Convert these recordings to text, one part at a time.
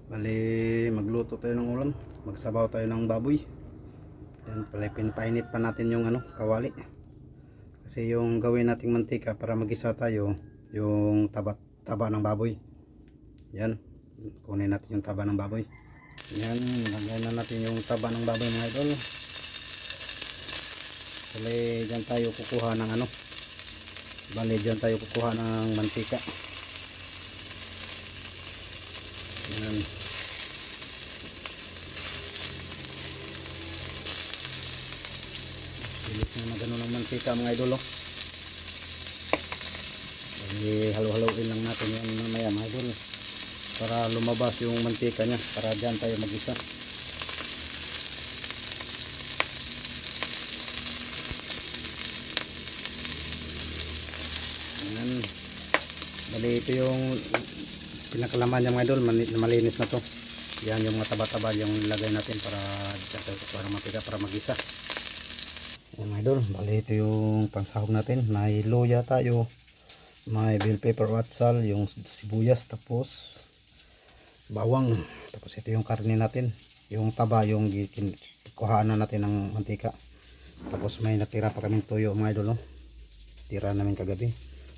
Bali, magluto tayo ng ulam. Magsabaw tayo ng baboy. Yan pala, pinapainit pa natin yung kawali. Kasi yung gawin nating mantika para magisa tayo, yung taba ng baboy. Yan, kunin natin yung taba ng baboy. Yan, lagyan na natin yung taba ng baboy mga idol. Bali, dyan tayo kukuha ng Bali, dyan tayo kukuha ng mantika. Yan. Pilit na gano'n ng mantika mga idol. Halo-haloin lang natin yan mamaya mga idol, para lumabas yung mantika nya, para dyan tayo mag-isa. Yan. Bali, ito yung pinakalaman niya mga idol, malinis na to. Yan yung mga taba-taba yung nilagay natin para mantika, para mag-isa. Yan mga idol, bali ito yung pangsahog natin. May luya tayo, may bell pepper, watsal, yung sibuyas, tapos bawang, tapos ito yung karne natin, yung taba, yung kuhaan na natin ng mantika. Tapos may natira pa kaming tuyo mga idol, tira namin kagabi.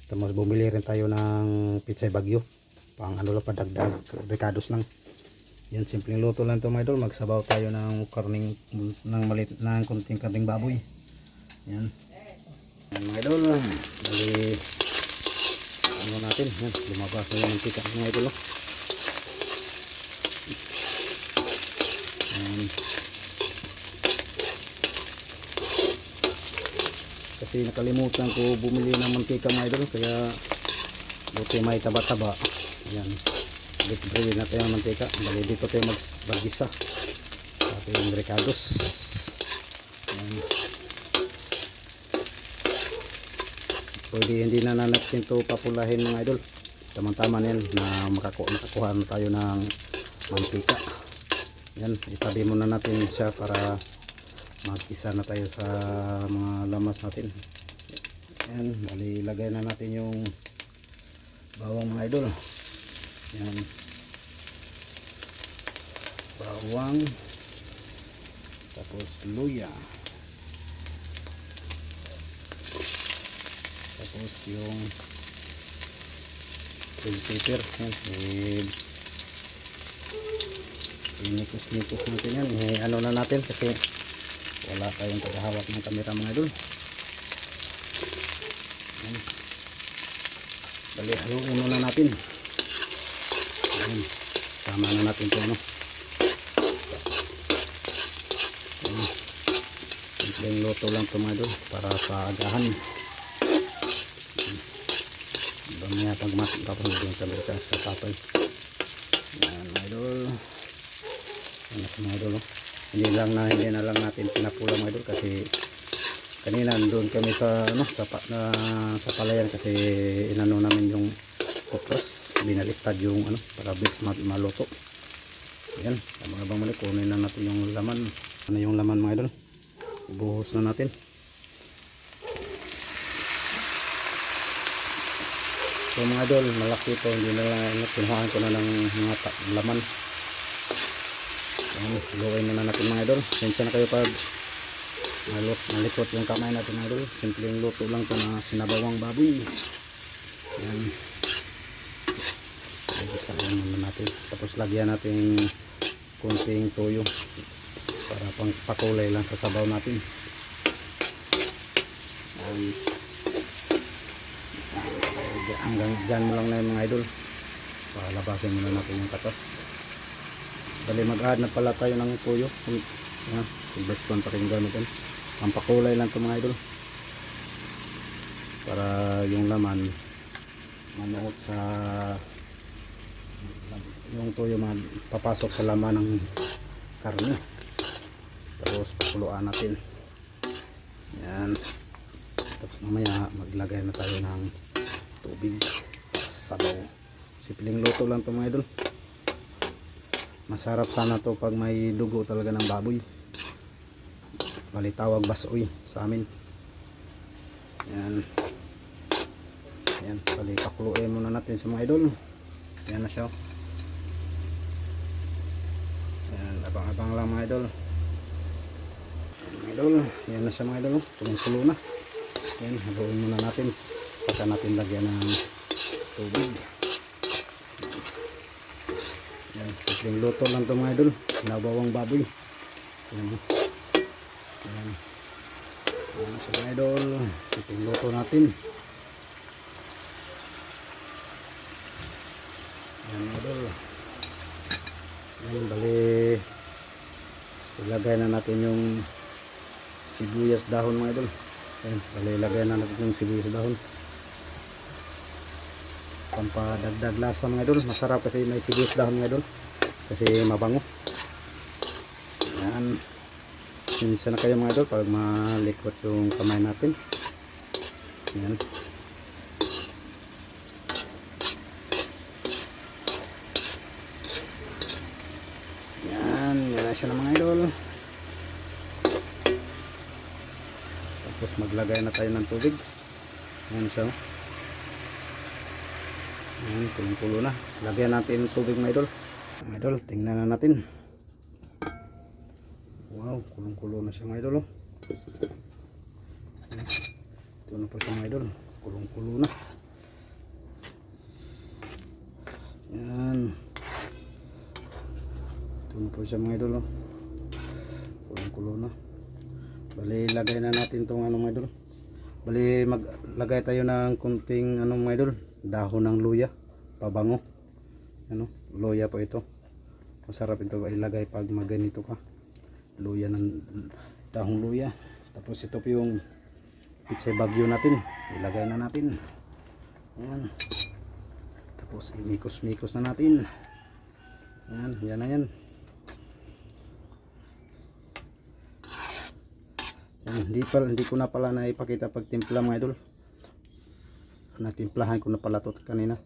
Tapos bumili rin tayo ng pitsay bagyo, pang padagdag recados lang. Yan, simpleng luto lang to mga idol. Magsabaw tayo ng karning ng kunting karning baboy. Yan, yan mga idol. Bali, natin, yan, lumabas na yung mantika mga idol. Kasi nakalimutan ko bumili ng mantika mga idol, kaya buti may taba-taba. Yan, bili na tayo ng mantika. Bali, dito tayo magbagisa sa yung recados. Yan. Pwede hindi na natin ito papulahin mga idol. Tama-tama na yan na makakuha na tayo ng mantika. Yan, itabi muna natin siya para mag-isa na tayo sa mga lamas natin. Yan, bali, lagay na natin yung bawang mga idol. Yan, bawang, tapos luya, tapos yung bell pepper. Yan, inikos-nikos natin yan. Na natin kasi wala tayong paghahawak ng kamera mga idol. Yan, bali, haluin muna natin. Yan, sama na natin ito simpleng luto lang ito mga idol, para sa agahan. Mamaya pag matapos yung kamera sa papay. Yan mga idol. Yan mga idol. Hindi na lang natin pinapula mga idol, kasi kanina doon kami sa sa palayan, kasi inano namin yung kopras, binaliktad yung para bis maluto. Yan, habang mali, kunin na natin yung laman. Yung laman mga idol, ibuhos na natin. So mga idol, malaki ito, hindi na lang pinuhaan ko na ng mga laman. Yan, luwain na natin mga idol. Sensya na kayo pag malikot yung kamay natin mga idol. Simpleng luto lang ito na sinabawang baboy. Yan, isahin naman natin. Tapos lagyan natin kunting toyo para pang pakulay lang sa sabaw natin. Yan, hanggang dyan mo lang na yung mga idol. Palabasin muna natin yung katas. Bali, mag-add na pala tayo ng toyo. Yan, silver spoon pa rin gamitin. Ang pakulay lang ito mga idol, para yung laman manuot sa yung toyo, papasok sa laman ng karne. Tapos pakuluan natin. Yan, tapos mamaya maglagay na tayo ng tubig sa sabaw. Simpleng luto lang ito mga idol. Masarap sana to pag may dugo talaga ng baboy. Bali, tawag basoy sa amin. Yan. Yan, bali, pakuluin muna natin sa mga idol. Yan na siya. abang-abang lang mga idol. Mga idol, yan na siya mga idol, tulong-tulo na. Yan, haluin muna natin, saka natin lagyan ng tubig. Yan, simpleng luto lang ito mga idol, sinabawang baboy. Yan, yan. Yan na siya mga idol, simpleng luto natin. Yan mga idol. Yan, bali ilagay na natin yung sibuyas dahon mga idol. Yan, bali ilagay na natin yung sibuyas dahon. Pampadagdag lasa mga idol. Masarap kasi may sibuyas dahon mga idol. Kasi mabango. Yan. Minsan na kayo mga idol pag malikot yung kamay natin. Yan. Yan siya na mga idol. Tapos maglagay na tayo ng tubig. Yan siya. Yan, kulong-kulo na. Lagyan natin ng tubig mga idol. Mga idol, tingnan na natin. Wow, kulong-kulo na siya mga idol. Ito na po siya mga idol. Kulong-kulo na. Yan. Ito po siya mga idol. Kulong-kulo na. Bali lagay na natin itong ano mga idol. Bali maglagay tayo ng kunting ano mga idol, dahon ng luya, pabango. Ano, luya po ito. Masarap ito ilagay pag maganito ka. Luya ng dahong luya. Tapos ito po yung pitsay bagyo natin. Ilagay na natin. Yan. Tapos imikos-mikos na natin. Yan, yan na yan. Hindi ko na pala naipakita pagtimpla mga idol. Natimplahan ko na pala ito kanina.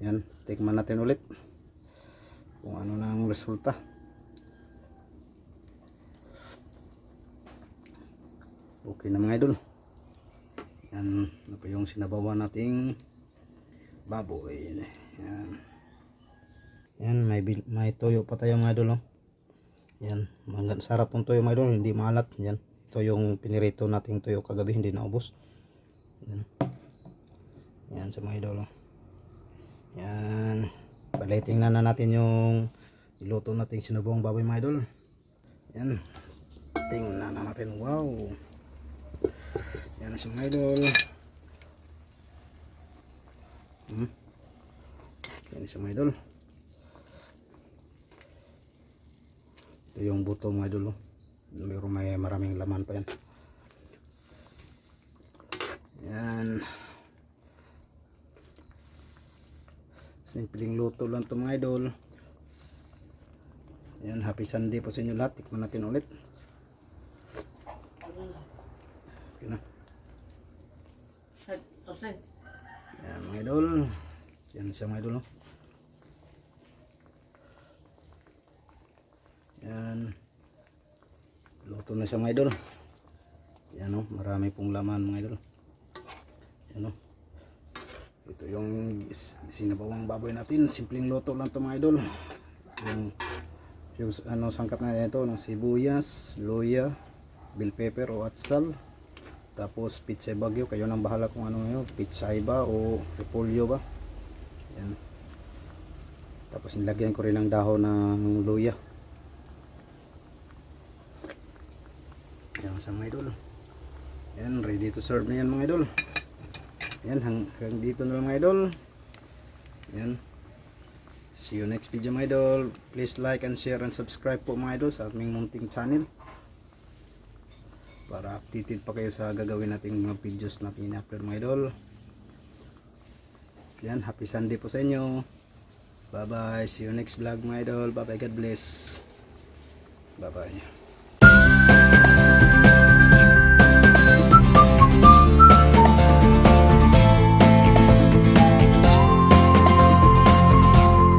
Yan, tikman natin ulit kung ano na ang resulta. Okay na mga idol. Yan, ano pa yung sinabawan nating baboy. Yan. Yan, may toyo pa tayo mga idol. Yan, sarap pong toyo mga idol, hindi maalat. Yan, ito yung pinirito nating toyo kagabi, hindi naubos. Yan, yan sa mga idol. Yan, baliting na natin yung iluto nating sinubong baboy mga idol. Yan, tingnan na natin. Wow, yan na sa mga idol. Yan sa mga idol. Ito yung buto mga idol. Mayroon maraming laman pa yan. Yan. Simpleng luto lang ito mga idol. Yan, happy Sunday po sa inyo lahat. Tikman natin ulit. Okay na. Yan mga idol. Yan siya mga idol. Yan. Luto na siya mga idol. Yan o, marami pong laman mga idol. Yan o. Ito yung sinabawang baboy natin. Simpleng luto lang ito mga idol. Yung ano, sangkap na ito ng sibuyas, luya, bell pepper o atsal. Tapos pitsay bagyo. Kayo nang bahala kung ano yun. Pitsay ba o repolyo ba. Yan. Tapos nilagyan ko rin ng dahon ng luya. Yan sa mga idol. Yan, ready to serve na yan mga idol. Yan, hanggang dito na lang mga idol. Yan. See you next video mga idol. Please like and share and subscribe po mga idol sa aming munting channel. Para updated pa kayo sa gagawin nating mga videos natin i-upload mga idol. Yan, happy Sunday po sa inyo. Bye bye. See you next vlog mga idol. Bye bye. God bless. Bye bye.